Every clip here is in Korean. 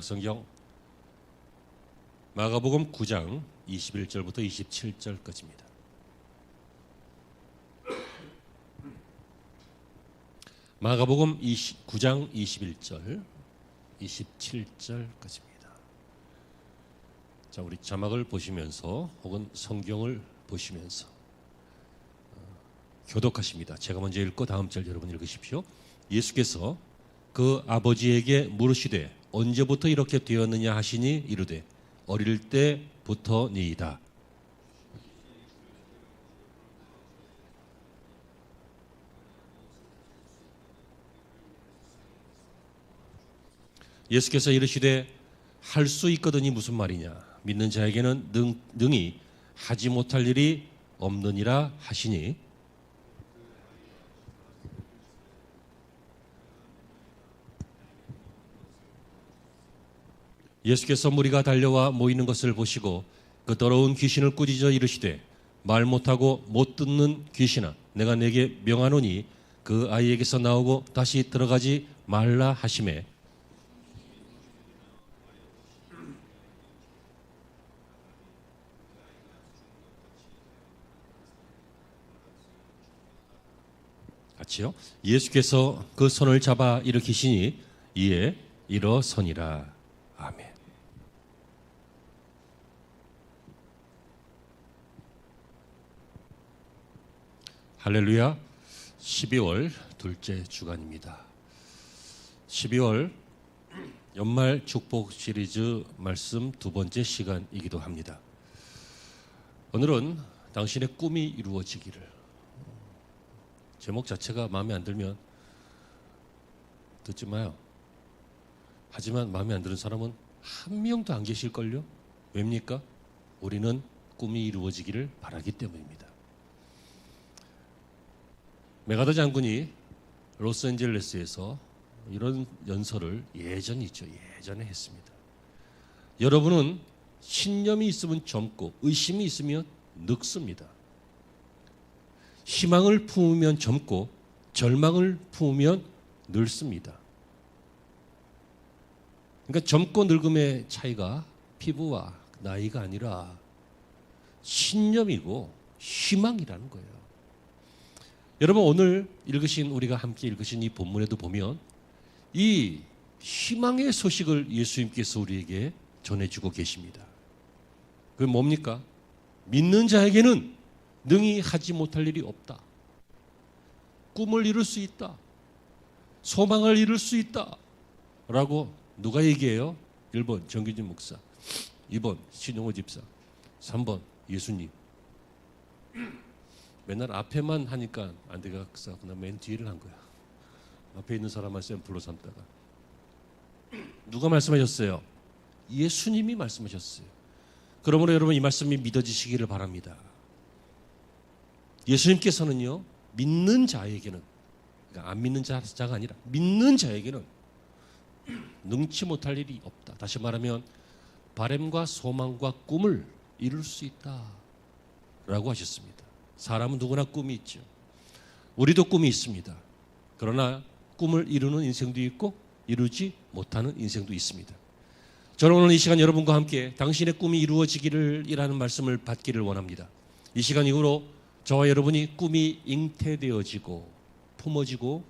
성경 마가복음 9장 21절부터 27절까지입니다. 마가복음 9장 21절 27절까지입니다. 자, 우리 자막을 보시면서 혹은 성경을 보시면서 교독하십니다. 제가 먼저 읽고 다음 절 여러분 읽으십시오. 예수께서 그 아버지에게 물으시되 언제부터 이렇게 되었느냐 하시니 이르되 어릴 때부터니이다. 예수께서 이르시되 할 수 있거든이 무슨 말이냐? 믿는 자에게는 능히 하지 못할 일이 없느니라 하시니 예수께서 무리가 달려와 모이는 것을 보시고 그 더러운 귀신을 꾸짖어 이르시되 말 못하고 못 듣는 귀신아 내가 네게 명하노니 그 아이에게서 나오고 다시 들어가지 말라 하시매 같이요. 예수께서 그 손을 잡아 일으키시니 이에 일어서니라. 아멘. 할렐루야. 12월 둘째 주간입니다. 12월 연말 축복 시리즈 말씀 두 번째 시간이기도 합니다. 오늘은 당신의 꿈이 이루어지기를. 제목 자체가 마음에 안 들면 듣지 마요. 하지만 마음에 안 드는 사람은 한 명도 안 계실걸요? 왜입니까? 우리는 꿈이 이루어지기를 바라기 때문입니다. 메가더 장군이 로스앤젤레스에서 이런 연설을 예전에 했습니다. 여러분은 신념이 있으면 젊고 의심이 있으면 늙습니다. 희망을 품으면 젊고 절망을 품으면 늙습니다. 그러니까 젊고 늙음의 차이가 피부와 나이가 아니라 신념이고 희망이라는 거예요. 여러분 오늘 우리가 함께 읽으신 이 본문에도 보면 이 희망의 소식을 예수님께서 우리에게 전해주고 계십니다. 그게 뭡니까? 믿는 자에게는 능히 하지 못할 일이 없다. 꿈을 이룰 수 있다. 소망을 이룰 수 있다. 라고 누가 얘기해요? 1번 정규진 목사, 2번 신용호 집사, 3번 예수님. 맨날 앞에만 하니까 안 되겠어. 그냥 맨 뒤를 한 거야. 앞에 있는 사람만 샘플로 삼다가. 누가 말씀하셨어요? 예수님이 말씀하셨어요. 그러므로 여러분 이 말씀이 믿어지시기를 바랍니다. 예수님께서는요, 믿는 자에게는, 그러니까 안 믿는 자가 아니라 믿는 자에게는 능치 못할 일이 없다. 다시 말하면 바람과 소망과 꿈을 이룰 수 있다 라고 하셨습니다. 사람은 누구나 꿈이 있죠. 우리도 꿈이 있습니다. 그러나 꿈을 이루는 인생도 있고 이루지 못하는 인생도 있습니다. 저는 오늘 이 시간 여러분과 함께 당신의 꿈이 이루어지기를 이라는 말씀을 받기를 원합니다. 이 시간 이후로 저와 여러분이 꿈이 잉태되어지고 품어지고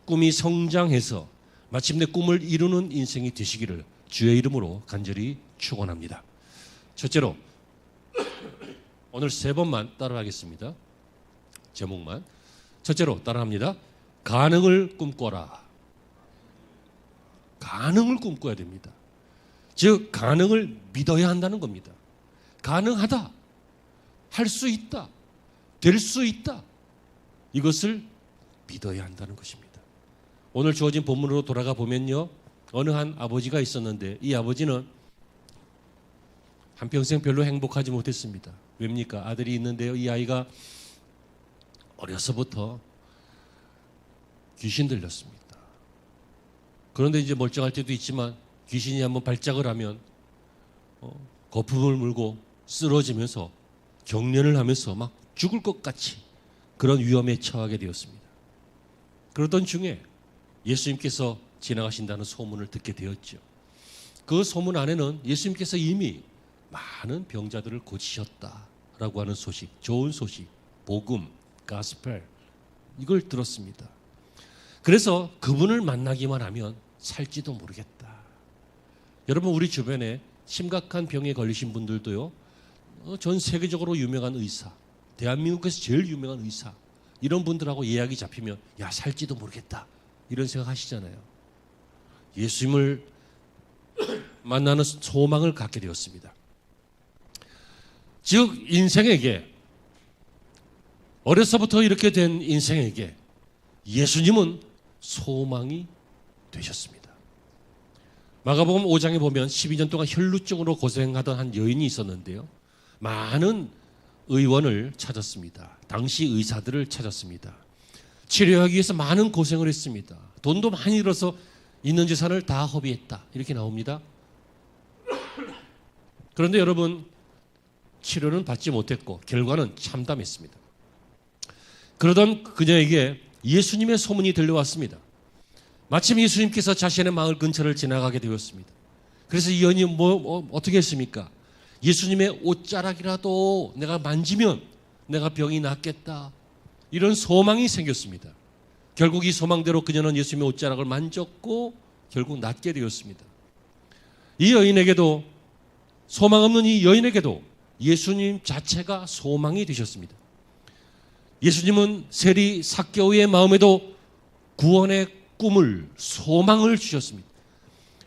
꿈이 성장해서 마침내 꿈을 이루는 인생이 되시기를 주의 이름으로 간절히 축원합니다. 첫째로 오늘 3번만 따라하겠습니다. 제목만. 첫째로 따라합니다. 가능을 꿈꿔라. 가능을 꿈꿔야 됩니다. 즉 가능을 믿어야 한다는 겁니다. 가능하다. 할 수 있다. 될 수 있다. 이것을 믿어야 한다는 것입니다. 오늘 주어진 본문으로 돌아가 보면요. 어느 한 아버지가 있었는데 이 아버지는 한평생 별로 행복하지 못했습니다. 왜입니까? 아들이 있는데요. 이 아이가 어려서부터 귀신 들렸습니다. 그런데 이제 멀쩡할 때도 있지만 귀신이 한번 발작을 하면 거품을 물고 쓰러지면서 경련을 하면서 막 죽을 것 같이 그런 위험에 처하게 되었습니다. 그러던 중에 예수님께서 지나가신다는 소문을 듣게 되었죠. 그 소문 안에는 예수님께서 이미 많은 병자들을 고치셨다라고 하는 소식, 좋은 소식, 복음, 가스펠 이걸 들었습니다. 그래서 그분을 만나기만 하면 살지도 모르겠다. 여러분 우리 주변에 심각한 병에 걸리신 분들도요. 전 세계적으로 유명한 의사, 대한민국에서 제일 유명한 의사 이런 분들하고 예약이 잡히면 야 살지도 모르겠다 이런 생각 하시잖아요. 예수님을 만나는 소망을 갖게 되었습니다. 즉 인생에게 어려서부터 이렇게 된 인생에게 예수님은 소망이 되셨습니다. 마가복음 5장에 보면 12년 동안 혈루증으로 고생하던 한 여인이 있었는데요. 많은 의원을 찾았습니다. 당시 의사들을 찾았습니다. 치료하기 위해서 많은 고생을 했습니다. 돈도 많이 들어서 있는 재산을 다 허비했다. 이렇게 나옵니다. 그런데 여러분 치료는 받지 못했고 결과는 참담했습니다. 그러던 그녀에게 예수님의 소문이 들려왔습니다. 마침 예수님께서 자신의 마을 근처를 지나가게 되었습니다. 그래서 이 여인이 어떻게 했습니까? 예수님의 옷자락이라도 내가 만지면 내가 병이 낫겠다. 이런 소망이 생겼습니다. 결국 이 소망대로 그녀는 예수님의 옷자락을 만졌고 결국 낫게 되었습니다. 이 여인에게도 소망 없는 이 여인에게도 예수님 자체가 소망이 되셨습니다. 예수님은 세리 삭개오의 마음에도 구원의 꿈을 소망을 주셨습니다.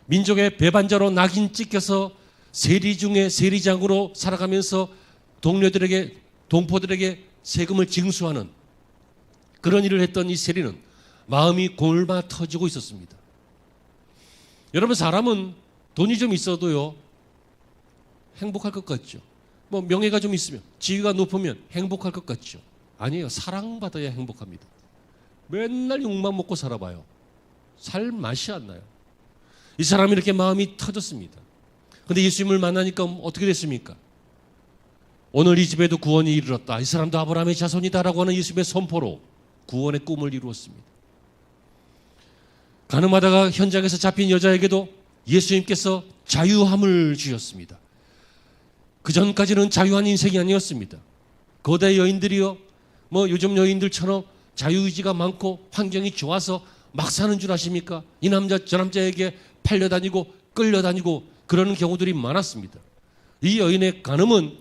민족의 배반자로 낙인 찍혀서 세리 중에 세리장으로 살아가면서 동료들에게 동포들에게 세금을 징수하는 그런 일을 했던 이 세리는 마음이 골마 터지고 있었습니다. 여러분 사람은 돈이 좀 있어도요 행복할 것 같죠. 뭐 명예가 좀 있으면 지위가 높으면 행복할 것 같죠. 아니에요. 사랑받아야 행복합니다. 맨날 욕만 먹고 살아봐요. 살 맛이 안 나요. 이 사람이 이렇게 마음이 터졌습니다. 그런데 예수님을 만나니까 어떻게 됐습니까? 오늘 이 집에도 구원이 이르렀다. 이 사람도 아브라함의 자손이다라고 하는 예수님의 선포로 구원의 꿈을 이루었습니다. 가늠하다가 현장에서 잡힌 여자에게도 예수님께서 자유함을 주셨습니다. 그 전까지는 자유한 인생이 아니었습니다. 거대 여인들이요, 요즘 여인들처럼 자유의지가 많고 환경이 좋아서 막 사는 줄 아십니까? 이 남자 저 남자에게 팔려다니고 끌려다니고 그러는 경우들이 많았습니다. 이 여인의 간음은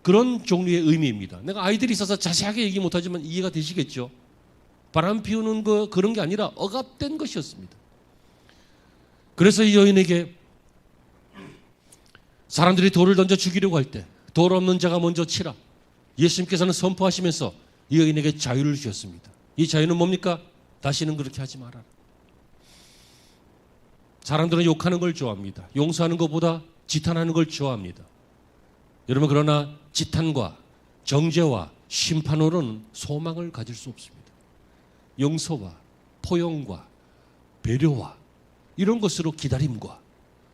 그런 종류의 의미입니다. 내가 아이들이 있어서 자세하게 얘기 못하지만 이해가 되시겠죠? 바람 피우는 그런 게 아니라 억압된 것이었습니다. 그래서 이 여인에게 사람들이 돌을 던져 죽이려고 할 때 돌 없는 자가 먼저 치라. 예수님께서는 선포하시면서 이 여인에게 자유를 주셨습니다. 이 자유는 뭡니까? 다시는 그렇게 하지 마라. 사람들은 욕하는 걸 좋아합니다. 용서하는 것보다 지탄하는 걸 좋아합니다. 여러분 그러나 지탄과 정죄와 심판으로는 소망을 가질 수 없습니다. 용서와 포용과 배려와 이런 것으로 기다림과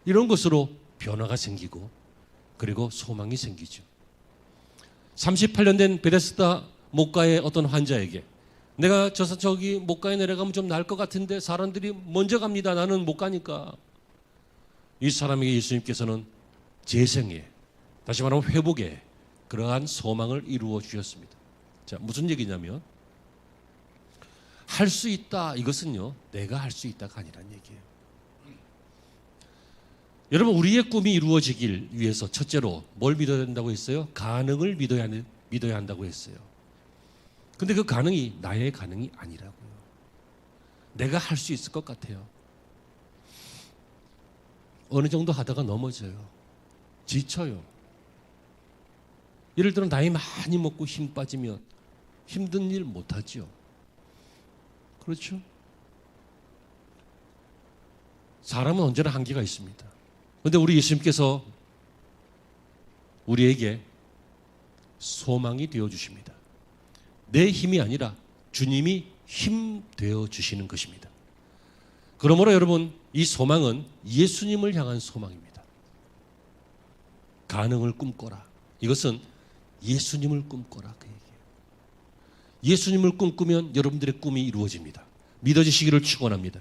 이런 것으로 변화가 생기고 그리고 소망이 생기죠. 38년 된 베데스다 목가의 어떤 환자에게 내가 저기 목가에 내려가면 좀 나을 것 같은데 사람들이 먼저 갑니다. 나는 못 가니까. 이 사람에게 예수님께서는 재생에 다시 말하면 회복에 그러한 소망을 이루어 주셨습니다. 자, 무슨 얘기냐면 할 수 있다 이것은요 내가 할 수 있다가 아니란 얘기예요. 여러분 우리의 꿈이 이루어지길 위해서 첫째로 뭘 믿어야 된다고 했어요? 가능을 믿어야 한다고 했어요. 근데 그 가능이 나의 가능이 아니라고요. 내가 할 수 있을 것 같아요. 어느 정도 하다가 넘어져요. 지쳐요. 예를 들어 나이 많이 먹고 힘 빠지면 힘든 일 못하죠. 그렇죠? 사람은 언제나 한계가 있습니다. 그런데 우리 예수님께서 우리에게 소망이 되어주십니다. 내 힘이 아니라 주님이 힘 되어주시는 것입니다. 그러므로 여러분 이 소망은 예수님을 향한 소망입니다. 가능을 꿈꿔라. 이것은 예수님을 꿈꿔라 그 얘기예요. 예수님을 꿈꾸면 여러분들의 꿈이 이루어집니다. 믿어지시기를 축원합니다.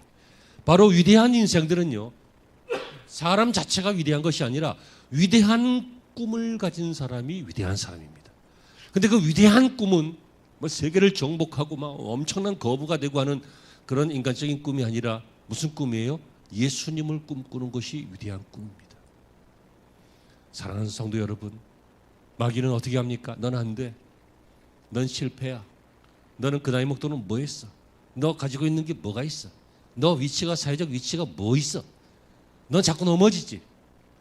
바로 위대한 인생들은요 사람 자체가 위대한 것이 아니라 위대한 꿈을 가진 사람이 위대한 사람입니다. 근데 그 위대한 꿈은 뭐 세계를 정복하고 막 엄청난 거부가 되고 하는 그런 인간적인 꿈이 아니라 무슨 꿈이에요? 예수님을 꿈꾸는 것이 위대한 꿈입니다. 사랑하는 성도 여러분, 마귀는 어떻게 합니까? 넌 안 돼. 넌 실패야. 너는 그 나이 먹도록 뭐 했어? 너 가지고 있는 게 뭐가 있어? 너 위치가, 사회적 위치가 뭐 있어? 넌 자꾸 넘어지지.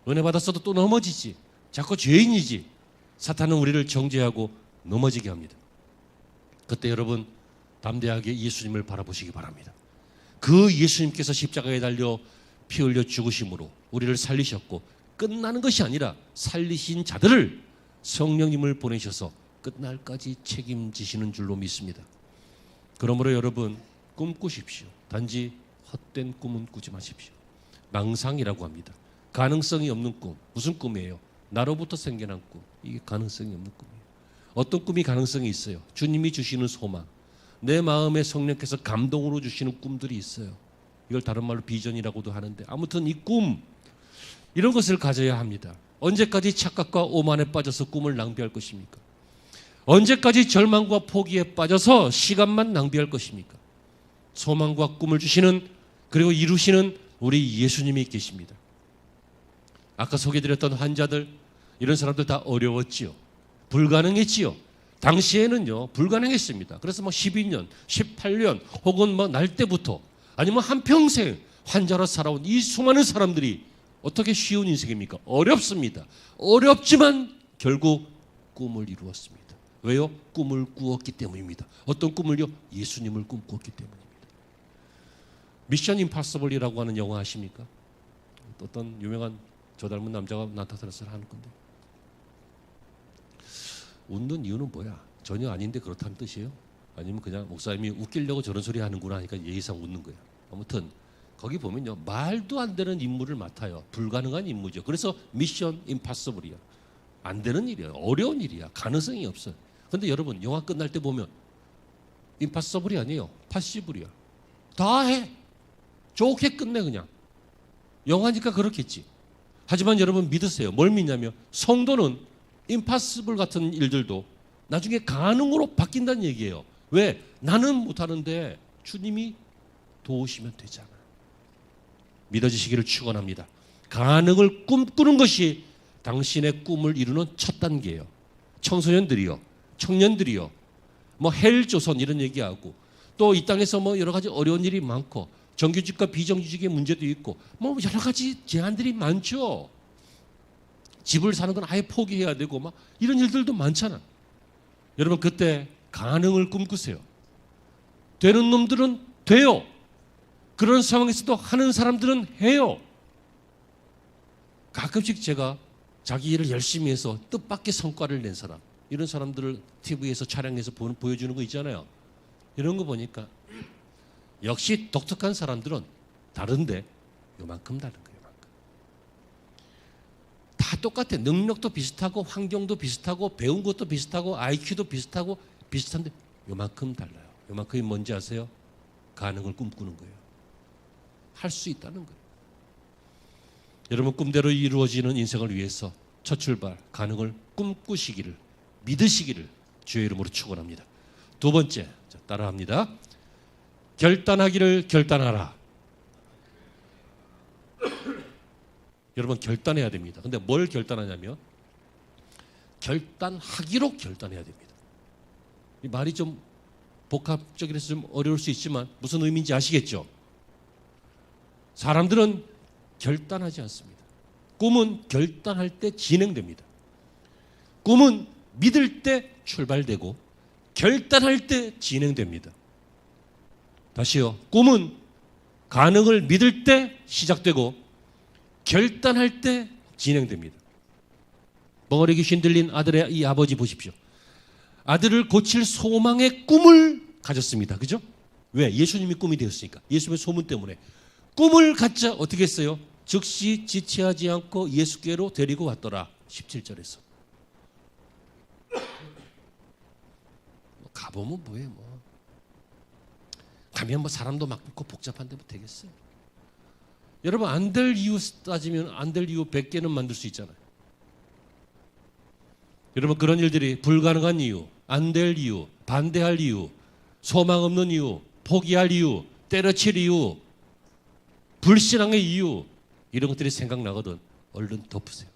은혜 받았어도 또 넘어지지. 자꾸 죄인이지. 사탄은 우리를 정죄하고 넘어지게 합니다. 그때 여러분 담대하게 예수님을 바라보시기 바랍니다. 그 예수님께서 십자가에 달려 피 흘려 죽으심으로 우리를 살리셨고, 끝나는 것이 아니라 살리신 자들을 성령님을 보내셔서 끝날까지 책임지시는 줄로 믿습니다. 그러므로 여러분 꿈꾸십시오. 단지 헛된 꿈은 꾸지 마십시오. 망상이라고 합니다. 가능성이 없는 꿈. 무슨 꿈이에요? 나로부터 생겨난 꿈. 이게 가능성이 없는 꿈이에요. 어떤 꿈이 가능성이 있어요? 주님이 주시는 소망, 내 마음에 성령께서 감동으로 주시는 꿈들이 있어요. 이걸 다른 말로 비전이라고도 하는데, 아무튼 이 꿈, 이런 것을 가져야 합니다. 언제까지 착각과 오만에 빠져서 꿈을 낭비할 것입니까? 언제까지 절망과 포기에 빠져서 시간만 낭비할 것입니까? 소망과 꿈을 주시는, 그리고 이루시는 우리 예수님이 계십니다. 아까 소개드렸던 환자들, 이런 사람들 다 어려웠지요. 불가능했지요. 당시에는요 불가능했습니다. 그래서 뭐 12년, 18년 혹은 뭐 날 때부터, 아니면 한평생 환자로 살아온 이 수많은 사람들이 어떻게 쉬운 인생입니까? 어렵습니다. 어렵지만 결국 꿈을 이루었습니다. 왜요? 꿈을 꾸었기 때문입니다. 어떤 꿈을요? 예수님을 꿈꾸었기 때문입니다. 미션 임파서블이라고 하는 영화 아십니까? 어떤 유명한 저 닮은 남자가 나타나서 하는 건데, 웃는 이유는 뭐야? 전혀 아닌데 그렇다는 뜻이에요? 아니면 그냥 목사님이 웃기려고 저런 소리 하는구나 하니까 예의상 웃는 거예요. 아무튼 거기 보면요 말도 안 되는 임무를 맡아요. 불가능한 임무죠. 그래서 미션 임파서블이야. 안 되는 일이야. 어려운 일이야. 가능성이 없어요. 그런데 여러분 영화 끝날 때 보면 임파서블이 아니에요. 파시블이야. 다 해. 좋게 끝내 그냥. 영화니까 그렇겠지. 하지만 여러분 믿으세요. 뭘 믿냐면 성도는 임파서블 같은 일들도 나중에 가능으로 바뀐다는 얘기예요. 왜? 나는 못하는데 주님이 도우시면 되잖아. 믿어지시기를 축원합니다. 가능을 꿈꾸는 것이 당신의 꿈을 이루는 첫 단계예요. 청소년들이요, 청년들이요, 뭐 헬조선 이런 얘기하고, 또 이 땅에서 뭐 여러 가지 어려운 일이 많고, 정규직과 비정규직의 문제도 있고, 뭐 여러 가지 제한들이 많죠. 집을 사는 건 아예 포기해야 되고 막 이런 일들도 많잖아. 여러분 그때 가능을 꿈꾸세요. 되는 놈들은 돼요. 그런 상황에서도 하는 사람들은 해요. 가끔씩 제가 자기 일을 열심히 해서 뜻밖의 성과를 낸 사람, 이런 사람들을 TV에서 촬영해서 보여주는 거 있잖아요. 이런 거 보니까 역시 독특한 사람들은 다른데 요만큼 다른 거예요. 다 똑같아. 능력도 비슷하고 환경도 비슷하고 배운 것도 비슷하고 IQ도 비슷하고 비슷한데 요만큼 달라요. 요만큼이 뭔지 아세요? 가능을 꿈꾸는 거예요. 할 수 있다는 거예요. 여러분 꿈대로 이루어지는 인생을 위해서 첫 출발 가능을 꿈꾸시기를, 믿으시기를 주의 이름으로 축원합니다. 두 번째, 따라합니다. 결단하기를 결단하라. 여러분 결단해야 됩니다. 근데 뭘 결단하냐면 결단하기로 결단해야 됩니다. 이 말이 좀 복합적이라서 좀 어려울 수 있지만 무슨 의미인지 아시겠죠? 사람들은 결단하지 않습니다. 꿈은 결단할 때 진행됩니다. 꿈은 믿을 때 출발되고 결단할 때 진행됩니다. 다시요. 꿈은 가능을 믿을 때 시작되고 결단할 때 진행됩니다. 벙어리 귀신 들린 아들의 이 아버지 보십시오. 아들을 고칠 소망의 꿈을 가졌습니다. 그죠? 왜? 예수님이 꿈이 되었으니까. 예수님의 소문 때문에. 꿈을 갖자 어떻게 했어요? 즉시 지체하지 않고 예수께로 데리고 왔더라. 17절에서. 가보면 뭐해 뭐. 가면 뭐 사람도 많고 복잡한데 뭐 되겠어요. 여러분 안 될 이유 따지면 안 될 이유 100개는 만들 수 있잖아요. 여러분 그런 일들이 불가능한 이유, 안 될 이유, 반대할 이유, 소망 없는 이유, 포기할 이유, 때려칠 이유, 불신앙의 이유, 이런 것들이 생각나거든. 얼른 덮으세요.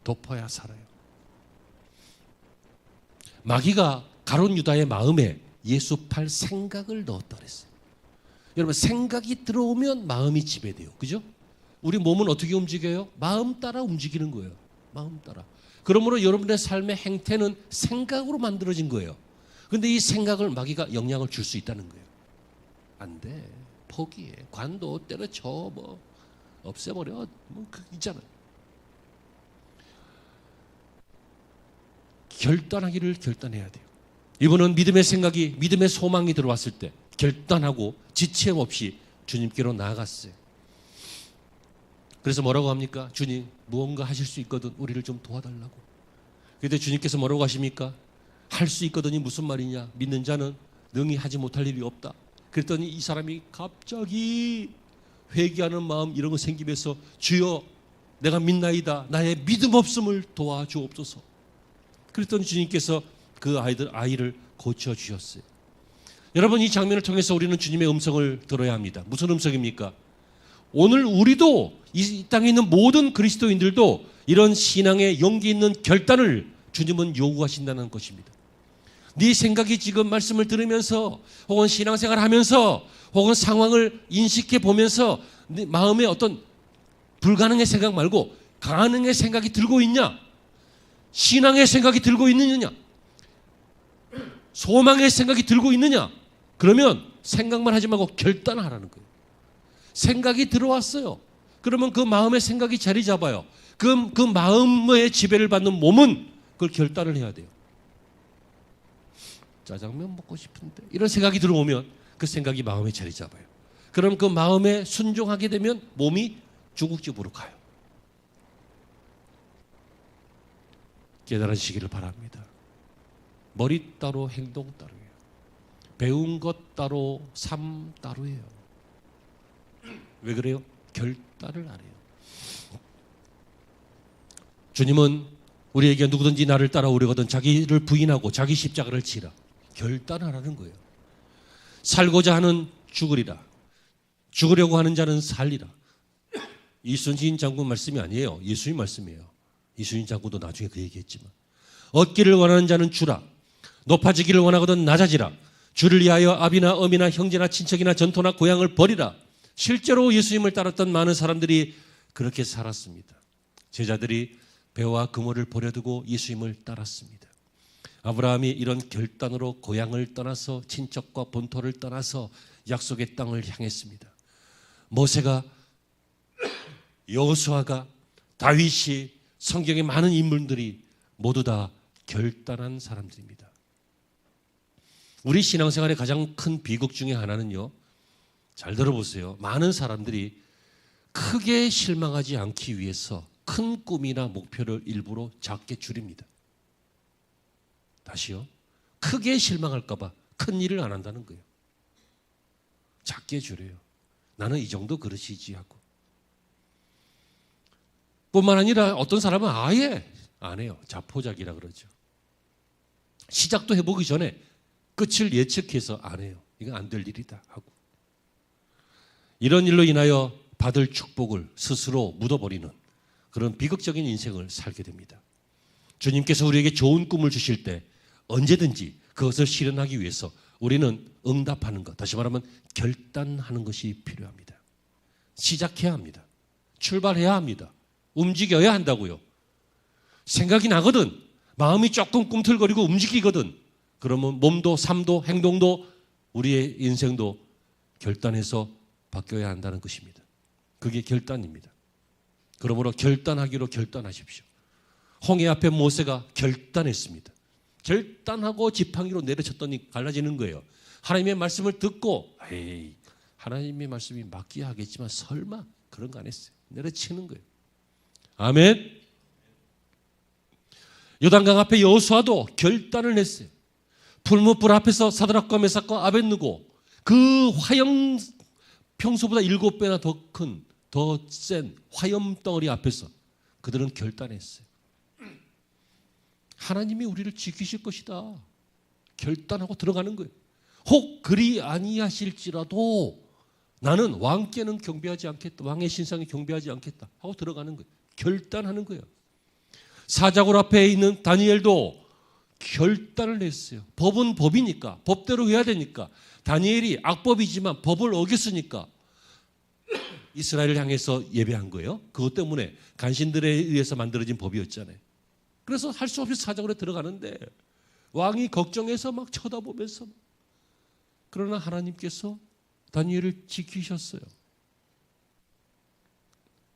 덮어야 살아요. 마귀가 가룟 유다의 마음에 예수 팔 생각을 넣었다 그랬어요. 여러분 생각이 들어오면 마음이 지배돼요. 그죠? 우리 몸은 어떻게 움직여요? 마음 따라 움직이는 거예요. 마음 따라. 그러므로 여러분의 삶의 행태는 생각으로 만들어진 거예요. 그런데 이 생각을 마귀가 영향을 줄 수 있다는 거예요. 안 돼. 포기해. 관도 때려쳐. 뭐 없애버려. 뭐 있잖아요. 결단하기를 결단해야 돼요. 이분은 믿음의 생각이, 믿음의 소망이 들어왔을 때 결단하고 지체 없이 주님께로 나아갔어요. 그래서 뭐라고 합니까? 주님, 무언가 하실 수 있거든 우리를 좀 도와달라고. 그런데 주님께서 뭐라고 하십니까? 할 수 있거든이 무슨 말이냐? 믿는 자는 능히 하지 못할 일이 없다. 그랬더니 이 사람이 갑자기 회개하는 마음 이런 거 생기면서 주여 내가 믿나이다. 나의 믿음 없음을 도와주옵소서. 그랬더니 주님께서 그 아이를 고쳐주셨어요. 여러분 이 장면을 통해서 우리는 주님의 음성을 들어야 합니다. 무슨 음성입니까? 오늘 우리도 이 땅에 있는 모든 그리스도인들도 이런 신앙의 용기 있는 결단을 주님은 요구하신다는 것입니다. 네 생각이 지금 말씀을 들으면서 혹은 신앙생활을 하면서 혹은 상황을 인식해 보면서 네 마음에 어떤 불가능의 생각 말고 가능의 생각이 들고 있냐? 신앙의 생각이 들고 있느냐? 소망의 생각이 들고 있느냐? 그러면 생각만 하지 말고 결단하라는 거예요. 생각이 들어왔어요. 그러면 그 마음의 생각이 자리 잡아요. 그 마음의 지배를 받는 몸은 그걸 결단을 해야 돼요. 짜장면 먹고 싶은데 이런 생각이 들어오면 그 생각이 마음에 자리 잡아요. 그럼 그 마음에 순종하게 되면 몸이 중국집으로 가요. 깨달으시기를 바랍니다. 머리 따로 행동 따로예요. 배운 것 따로 삶 따로예요. 왜 그래요? 결단을 안 해요. 주님은 우리에게 누구든지 나를 따라오려거든 자기를 부인하고 자기 십자가를 지라. 결단하라는 거예요. 살고자 하는 죽으리라. 죽으려고 하는 자는 살리라. 이순신 장군 말씀이 아니에요. 예수님 말씀이에요. 이순신 장군도 나중에 그 얘기했지만 얻기를 원하는 자는 주라. 높아지기를 원하거든 낮아지라. 주를 위하여 아비나 어미나 형제나 친척이나 전토나 고향을 버리라. 실제로 예수님을 따랐던 많은 사람들이 그렇게 살았습니다. 제자들이 배와 그물을 버려두고 예수님을 따랐습니다. 아브라함이 이런 결단으로 고향을 떠나서 친척과 본토를 떠나서 약속의 땅을 향했습니다. 모세가, 여호수아가, 다윗이, 성경의 많은 인물들이 모두 다 결단한 사람들입니다. 우리 신앙생활의 가장 큰 비극 중에 하나는요, 잘 들어보세요. 많은 사람들이 크게 실망하지 않기 위해서 큰 꿈이나 목표를 일부러 작게 줄입니다. 다시요. 크게 실망할까 봐 큰 일을 안 한다는 거예요. 작게 줄여요. 나는 이 정도 그릇이지 하고. 뿐만 아니라 어떤 사람은 아예 안 해요. 자포자기라 그러죠. 시작도 해보기 전에 끝을 예측해서 안 해요. 이건 안 될 일이다 하고. 이런 일로 인하여 받을 축복을 스스로 묻어버리는 그런 비극적인 인생을 살게 됩니다. 주님께서 우리에게 좋은 꿈을 주실 때 언제든지 그것을 실현하기 위해서 우리는 응답하는 것, 다시 말하면 결단하는 것이 필요합니다. 시작해야 합니다. 출발해야 합니다. 움직여야 한다고요. 생각이 나거든. 마음이 조금 꿈틀거리고 움직이거든. 그러면 몸도 삶도 행동도 우리의 인생도 결단해서 바뀌어야 한다는 것입니다. 그게 결단입니다. 그러므로 결단하기로 결단하십시오. 홍해 앞에 모세가 결단했습니다. 결단하고 지팡이로 내려쳤더니 갈라지는 거예요. 하나님의 말씀을 듣고 에이, 하나님의 말씀이 맞기야 하겠지만 설마 그런 거 안 했어요. 내려치는 거예요. 아멘. 요단강 앞에 여호수아도 결단을 했어요. 풀무불 앞에서 사드락과 메삭과 아벳느고 그 화형 평소보다 7배나 더 큰 더 센 화염덩어리 앞에서 그들은 결단했어요. 하나님이 우리를 지키실 것이다. 결단하고 들어가는 거예요. 혹 그리 아니하실지라도 나는 왕께는 경배하지 않겠다. 왕의 신상에 경배하지 않겠다 하고 들어가는 거예요. 결단하는 거예요. 사자굴 앞에 있는 다니엘도 결단을 했어요. 법은 법이니까, 법대로 해야 되니까. 다니엘이 악법이지만 법을 어겼으니까 이스라엘을 향해서 예배한 거예요. 그것 때문에 간신들에 의해서 만들어진 법이었잖아요. 그래서 할 수 없이 사자굴에 들어가는데 왕이 걱정해서 막 쳐다보면서, 그러나 하나님께서 다니엘을 지키셨어요.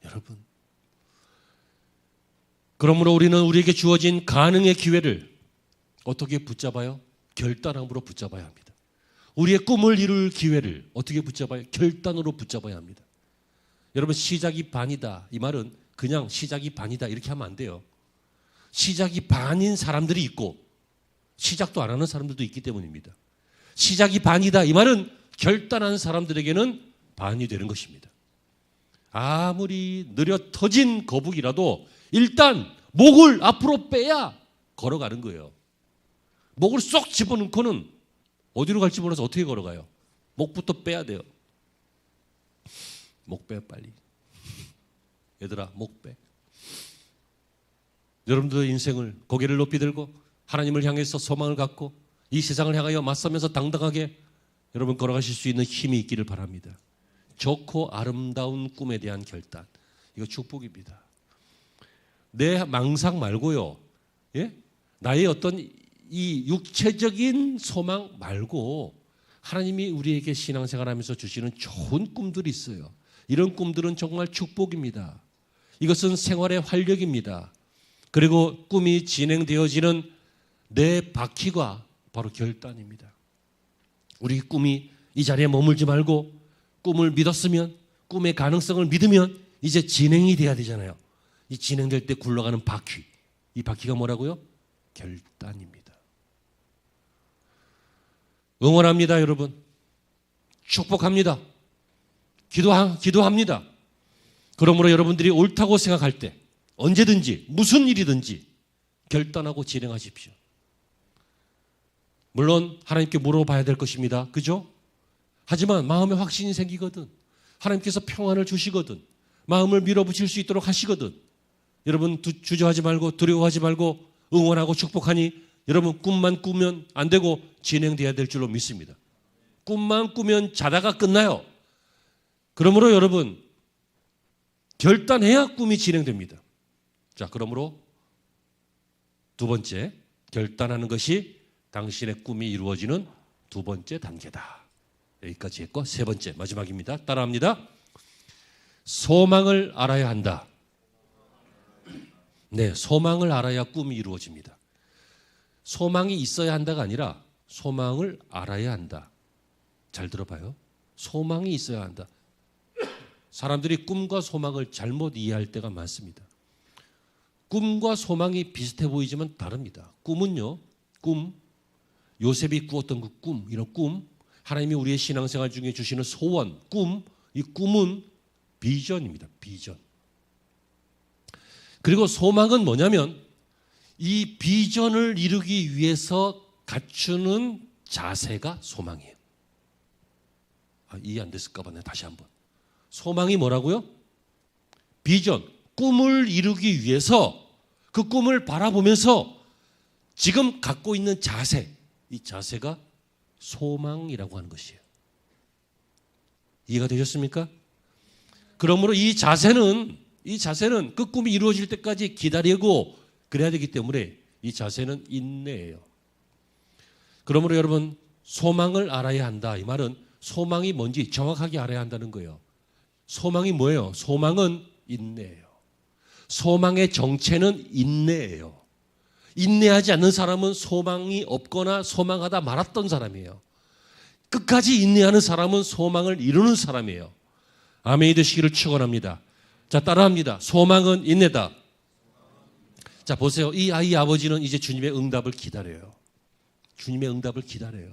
여러분, 그러므로 우리는 우리에게 주어진 가능의 기회를 어떻게 붙잡아요? 결단함으로 붙잡아야 합니다. 우리의 꿈을 이룰 기회를 어떻게 붙잡아요? 결단으로 붙잡아야 합니다. 여러분, 시작이 반이다. 이 말은 그냥 시작이 반이다 이렇게 하면 안 돼요. 시작이 반인 사람들이 있고 시작도 안 하는 사람들도 있기 때문입니다. 시작이 반이다. 이 말은 결단한 사람들에게는 반이 되는 것입니다. 아무리 느려 터진 거북이라도 일단 목을 앞으로 빼야 걸어가는 거예요. 목을 쏙 집어넣고는 어디로 갈지 몰라서 어떻게 걸어가요? 목부터 빼야 돼요. 목 빼, 빨리. 얘들아, 목 빼. 여러분들의 인생을 고개를 높이 들고 하나님을 향해서 소망을 갖고 이 세상을 향하여 맞서면서 당당하게 여러분 걸어가실 수 있는 힘이 있기를 바랍니다. 좋고 아름다운 꿈에 대한 결단, 이거 축복입니다. 내 망상 말고요. 예? 나의 어떤 이 육체적인 소망 말고 하나님이 우리에게 신앙생활하면서 주시는 좋은 꿈들이 있어요. 이런 꿈들은 정말 축복입니다. 이것은 생활의 활력입니다. 그리고 꿈이 진행되어지는 내 바퀴가 바로 결단입니다. 우리 꿈이 이 자리에 머물지 말고 꿈을 믿었으면, 꿈의 가능성을 믿으면 이제 진행이 돼야 되잖아요. 이 진행될 때 굴러가는 바퀴, 이 바퀴가 뭐라고요? 결단입니다. 응원합니다, 여러분. 축복합니다. 기도합니다. 그러므로 여러분들이 옳다고 생각할 때 언제든지 무슨 일이든지 결단하고 진행하십시오. 물론 하나님께 물어봐야 될 것입니다. 그죠? 하지만 마음에 확신이 생기거든, 하나님께서 평안을 주시거든, 마음을 밀어붙일 수 있도록 하시거든, 여러분 주저하지 말고 두려워하지 말고 응원하고 축복하니 여러분 꿈만 꾸면 안 되고 진행돼야 될 줄로 믿습니다. 꿈만 꾸면 자다가 끝나요. 그러므로 여러분 결단해야 꿈이 진행됩니다. 자, 그러므로 두 번째, 결단하는 것이 당신의 꿈이 이루어지는 두 번째 단계다. 여기까지 했고, 세 번째 마지막입니다. 따라합니다. 소망을 알아야 한다. 네, 소망을 알아야 꿈이 이루어집니다. 소망이 있어야 한다가 아니라 소망을 알아야 한다. 잘 들어봐요. 소망이 있어야 한다. 사람들이 꿈과 소망을 잘못 이해할 때가 많습니다. 꿈과 소망이 비슷해 보이지만 다릅니다. 꿈은요, 꿈, 요셉이 꾸었던 그 꿈, 이런 꿈, 하나님이 우리의 신앙생활 중에 주시는 소원, 꿈, 이 꿈은 비전입니다. 비전. 그리고 소망은 뭐냐면 이 비전을 이루기 위해서 갖추는 자세가 소망이에요. 이해 안 됐을까 봐 다시 한번. 소망이 뭐라고요? 비전, 꿈을 이루기 위해서 그 꿈을 바라보면서 지금 갖고 있는 자세, 이 자세가 소망이라고 하는 것이에요. 이해가 되셨습니까? 그러므로 이 자세는 그 꿈이 이루어질 때까지 기다리고 그래야 되기 때문에 이 자세는 인내예요. 그러므로 여러분, 소망을 알아야 한다. 이 말은 소망이 뭔지 정확하게 알아야 한다는 거예요. 소망이 뭐예요? 소망은 인내예요. 소망의 정체는 인내예요. 인내하지 않는 사람은 소망이 없거나 소망하다 말았던 사람이에요. 끝까지 인내하는 사람은 소망을 이루는 사람이에요. 아멘이 되시기를 축원합니다. 자, 따라합니다. 소망은 인내다. 자, 보세요. 이 아이의 아버지는 이제 주님의 응답을 기다려요. 주님의 응답을 기다려요.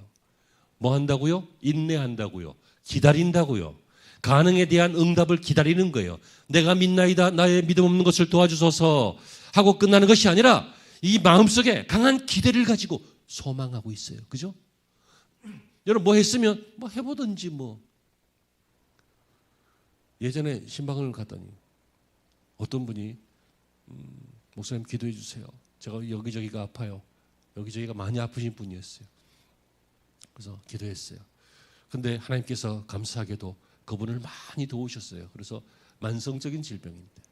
뭐 한다고요? 인내한다고요. 기다린다고요. 가능에 대한 응답을 기다리는 거예요. 내가 믿나이다 나의 믿음 없는 것을 도와주소서 하고 끝나는 것이 아니라 이 마음속에 강한 기대를 가지고 소망하고 있어요. 그죠? 여러분 뭐 했으면 뭐 해보든지 뭐. 예전에 신방을 갔더니 어떤 분이 목사님 기도해 주세요. 제가 여기저기가 아파요. 여기저기가 많이 아프신 분이었어요. 그래서 기도했어요. 근데 하나님께서 감사하게도 그분을 많이 도우셨어요. 그래서 만성적인 질병인데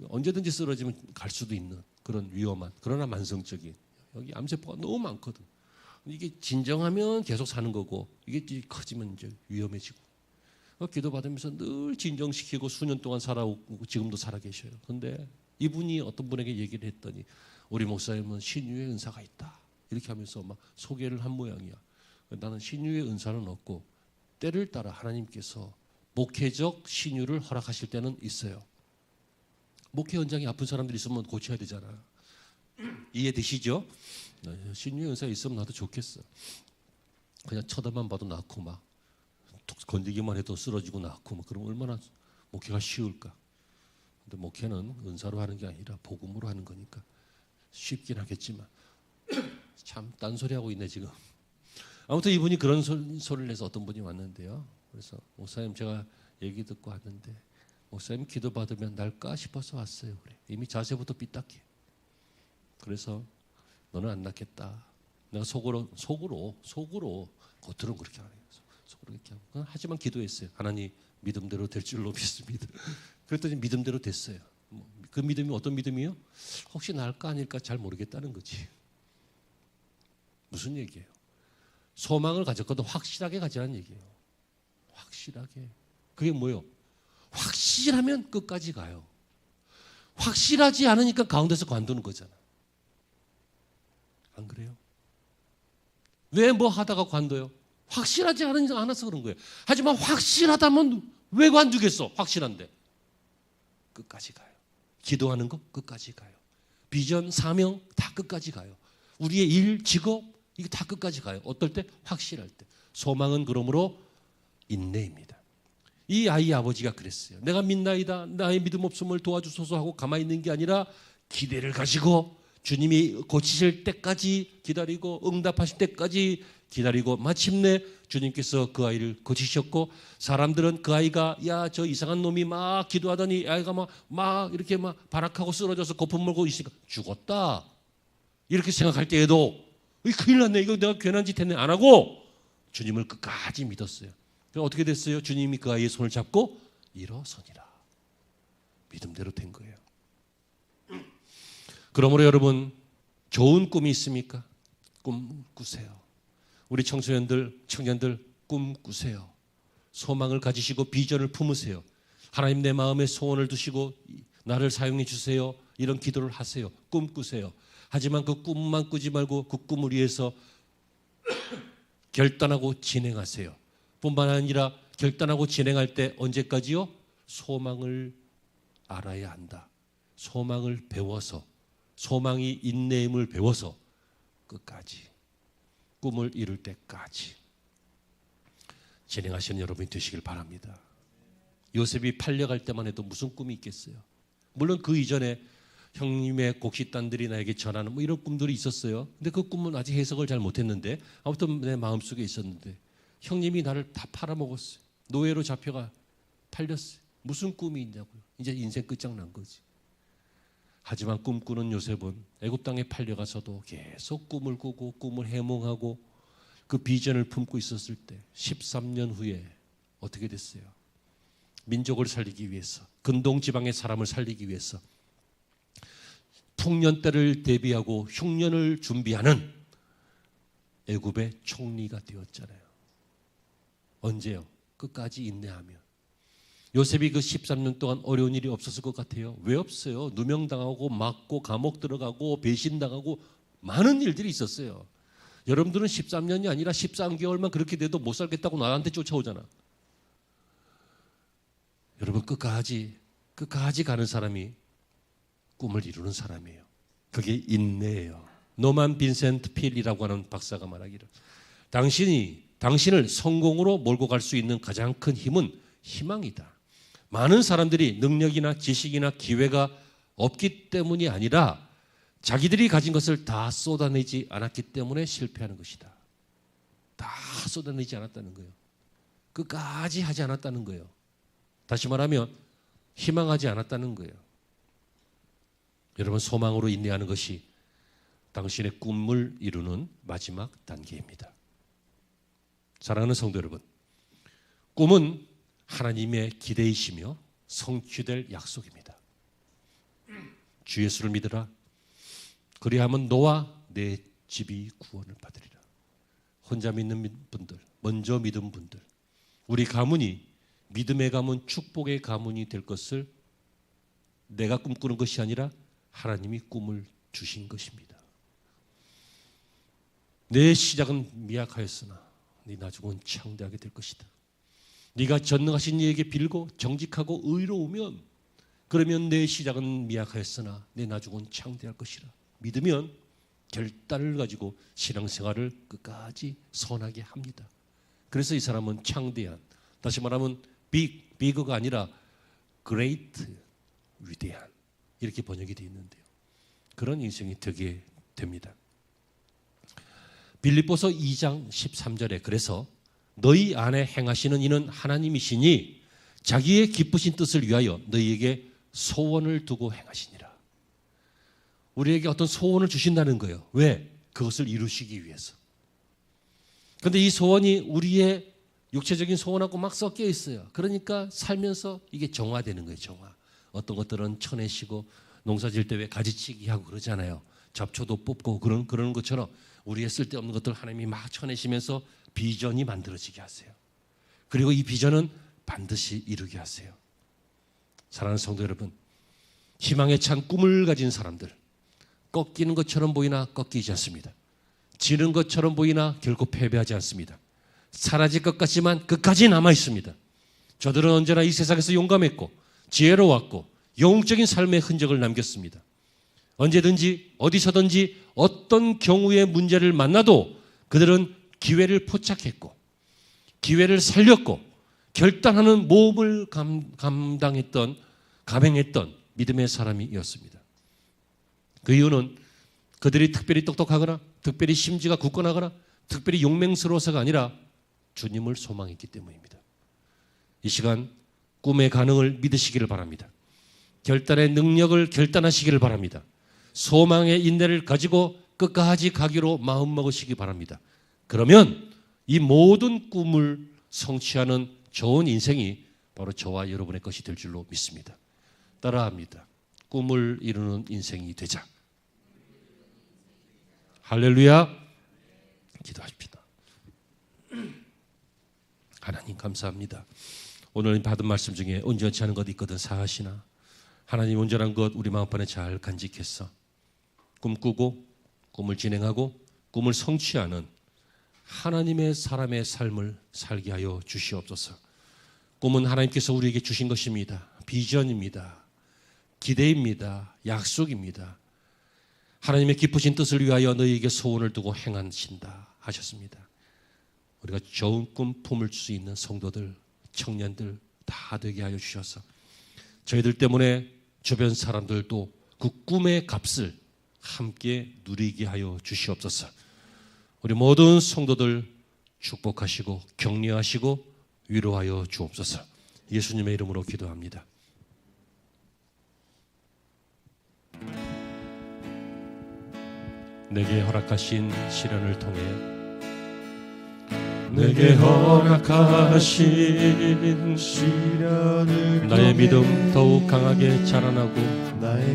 언제든지 쓰러지면 갈 수도 있는 그런 위험한, 그러나 만성적인, 여기 암세포가 너무 많거든. 이게 진정하면 계속 사는 거고 이게 커지면 이제 위험해지고. 기도받으면서 늘 진정시키고 수년 동안 살아오고 지금도 살아 계셔요. 그런데 이분이 어떤 분에게 얘기를 했더니 우리 목사님은 신유의 은사가 있다 이렇게 하면서 막 소개를 한 모양이야. 나는 신유의 은사는 없고 때를 따라 하나님께서 목회적 신유를 허락하실 때는 있어요. 목회 현장에 아픈 사람들이 있으면 고쳐야 되잖아. 이해되시죠? 신유의 은사가 있으면 나도 좋겠어. 그냥 쳐다만 봐도 낫고 막 건드기만 해도 쓰러지고 낫고 막 그러면 얼마나 목회가 쉬울까. 근데 목회는 은사로 하는 게 아니라 복음으로 하는 거니까 쉽긴 하겠지만 참 딴소리하고 있네 지금. 아무튼 이분이 그런 소리를 해서 어떤 분이 왔는데요. 그래서 목사님 제가 얘기 듣고 왔는데 목사님 기도받으면 날까 싶어서 왔어요. 그래. 이미 자세부터 삐딱해. 그래서 너는 안 낫겠다. 내가 속으로 겉으로는 그렇게 안 해요. 속으로 이렇게 하고. 하지만 기도했어요. 하나님 믿음대로 될 줄로 믿습니다. 그랬더니 믿음대로 됐어요. 그 믿음이 어떤 믿음이요? 혹시 나을까 아닐까 잘 모르겠다는 거지. 무슨 얘기예요? 소망을 가졌거든 확실하게 가지라는 얘기예요. 확실하게. 그게 뭐예요? 확실하면 끝까지 가요. 확실하지 않으니까 가운데서 관두는 거잖아. 안 그래요? 왜 뭐 하다가 관둬요? 확실하지 않아서 그런 거예요. 하지만 확실하다면 왜 관두겠어? 확실한데. 끝까지 가요. 기도하는 거 끝까지 가요. 비전, 사명 다 끝까지 가요. 우리의 일, 직업 이게 다 끝까지 가요. 어떨 때? 확실할 때. 소망은 그러므로 인내입니다. 이 아이의 아버지가 그랬어요. 내가 믿나이다 나의 믿음 없음을 도와주소서 하고 가만히 있는 게 아니라 기대를 가지고 주님이 고치실 때까지 기다리고 응답하실 때까지 기다리고 마침내 주님께서 그 아이를 고치셨고 사람들은 그 아이가 야 저 이상한 놈이 막 기도하더니 아이가 막 이렇게 막 발악하고 쓰러져서 거품 물고 있으니까 죽었다 이렇게 생각할 때에도 큰일 났네 이거 내가 괜한 짓 했네 안 하고 주님을 끝까지 믿었어요. 그럼 어떻게 됐어요? 주님이 그 아이의 손을 잡고 일어서니라. 믿음대로 된 거예요. 그러므로 여러분 좋은 꿈이 있습니까? 꿈 꾸세요. 우리 청소년들, 청년들 꿈 꾸세요. 소망을 가지시고 비전을 품으세요. 하나님 내 마음에 소원을 두시고 나를 사용해 주세요. 이런 기도를 하세요. 꿈 꾸세요. 하지만 그 꿈만 꾸지 말고 그 꿈을 위해서 결단하고 진행하세요. 뿐만 아니라 결단하고 진행할 때 언제까지요? 소망을 알아야 한다. 소망을 배워서 소망이 인내임을 배워서 끝까지 꿈을 이룰 때까지 진행하시는 여러분이 되시길 바랍니다. 요셉이 팔려갈 때만 해도 무슨 꿈이 있겠어요? 물론 그 이전에 형님의 곡식단들이 나에게 전하는 뭐 이런 꿈들이 있었어요. 근데 그 꿈은 아직 해석을 잘 못했는데 아무튼 내 마음속에 있었는데 형님이 나를 다 팔아먹었어요. 노예로 잡혀가 팔렸어요. 무슨 꿈이 있냐고요. 이제 인생 끝장난 거지. 하지만 꿈꾸는 요셉은 애굽 땅에 팔려가서도 계속 꿈을 꾸고 꿈을 해몽하고 그 비전을 품고 있었을 때 13년 후에 어떻게 됐어요? 민족을 살리기 위해서 근동 지방의 사람을 살리기 위해서 풍년 때를 대비하고 흉년을 준비하는 애굽의 총리가 되었잖아요. 언제요? 끝까지 인내하면. 요셉이 그 13년 동안 어려운 일이 없었을 것 같아요. 왜 없어요? 누명당하고 맞고 감옥 들어가고 배신당하고 많은 일들이 있었어요. 여러분들은 13년이 아니라 13개월만 그렇게 돼도 못 살겠다고 나한테 쫓아오잖아. 여러분 끝까지 가는 사람이 꿈을 이루는 사람이에요. 그게 인내예요. 노만 빈센트 필이라고 하는 박사가 말하기를 당신을 성공으로 몰고 갈 수 있는 가장 큰 힘은 희망이다. 많은 사람들이 능력이나 지식이나 기회가 없기 때문이 아니라 자기들이 가진 것을 다 쏟아내지 않았기 때문에 실패하는 것이다. 다 쏟아내지 않았다는 거예요. 끝까지 하지 않았다는 거예요. 다시 말하면 희망하지 않았다는 거예요. 여러분, 소망으로 인내하는 것이 당신의 꿈을 이루는 마지막 단계입니다. 사랑하는 성도 여러분, 꿈은 하나님의 기대이시며 성취될 약속입니다. 주 예수를 믿으라. 그리하면 너와 내 집이 구원을 받으리라. 혼자 믿는 분들, 먼저 믿은 분들, 우리 가문이 믿음의 가문, 축복의 가문이 될 것을 내가 꿈꾸는 것이 아니라 하나님이 꿈을 주신 것입니다. 내 시작은 미약하였으나 네 나중은 창대하게 될 것이다. 네가 전능하신 이에게 빌고 정직하고 의로우면, 그러면 내 시작은 미약하였으나 내 나중은 창대할 것이라. 믿으면 결단을 가지고 신앙생활을 끝까지 선하게 합니다. 그래서 이 사람은 창대한, 다시 말하면 비그가 아니라 great, 위대한, 이렇게 번역이 되어 있는데요. 그런 인생이 되게 됩니다. 빌립보서 2장 13절에 그래서 너희 안에 행하시는 이는 하나님이시니 자기의 기쁘신 뜻을 위하여 너희에게 소원을 두고 행하시니라. 우리에게 어떤 소원을 주신다는 거예요. 왜? 그것을 이루시기 위해서. 그런데 이 소원이 우리의 육체적인 소원하고 막 섞여 있어요. 그러니까 살면서 이게 정화되는 거예요. 정화. 어떤 것들은 쳐내시고 농사 지을 때 왜 가지치기 하고 그러잖아요. 잡초도 뽑고 그러는 것처럼 우리의 쓸데없는 것들 하나님이 막 쳐내시면서 비전이 만들어지게 하세요. 그리고 이 비전은 반드시 이루게 하세요. 사랑하는 성도 여러분, 희망에 찬 꿈을 가진 사람들, 꺾이는 것처럼 보이나 꺾이지 않습니다. 지는 것처럼 보이나 결코 패배하지 않습니다. 사라질 것 같지만 끝까지 남아 있습니다. 저들은 언제나 이 세상에서 용감했고 지혜로웠고 영웅적인 삶의 흔적을 남겼습니다. 언제든지 어디서든지 어떤 경우의 문제를 만나도 그들은 기회를 포착했고 기회를 살렸고 결단하는 모험을 감행했던 믿음의 사람이었습니다. 그 이유는 그들이 특별히 똑똑하거나 특별히 심지가 굳건하거나 특별히 용맹스러워서가 아니라 주님을 소망했기 때문입니다. 이 시간 꿈의 가능을 믿으시기를 바랍니다. 결단의 능력을 결단하시기를 바랍니다. 소망의 인내를 가지고 끝까지 가기로 마음먹으시기 바랍니다. 그러면 이 모든 꿈을 성취하는 좋은 인생이 바로 저와 여러분의 것이 될 줄로 믿습니다. 따라합니다. 꿈을 이루는 인생이 되자. 할렐루야. 기도하십시다. 하나님 감사합니다. 오늘 받은 말씀 중에 온전치 않은 것 있거든 사하시나. 하나님 온전한 것 우리 마음판에 잘 간직했어. 꿈꾸고 꿈을 진행하고 꿈을 성취하는 하나님의 사람의 삶을 살게 하여 주시옵소서. 꿈은 하나님께서 우리에게 주신 것입니다. 비전입니다. 기대입니다. 약속입니다. 하나님의 기쁘신 뜻을 위하여 너희에게 소원을 두고 행하신다 하셨습니다. 우리가 좋은 꿈 품을 수 있는 성도들, 청년들 다 되게 하여 주셔서 저희들 때문에 주변 사람들도 그 꿈의 값을 함께 누리게 하여 주시옵소서. 우리 모든 성도들 축복하시고 격려하시고 위로하여 주옵소서. 예수님의 이름으로 기도합니다. 내게 허락하신 시련을 통해 내게 허락하신 시련을 나의 믿음 더욱 강하게 자라나고 나의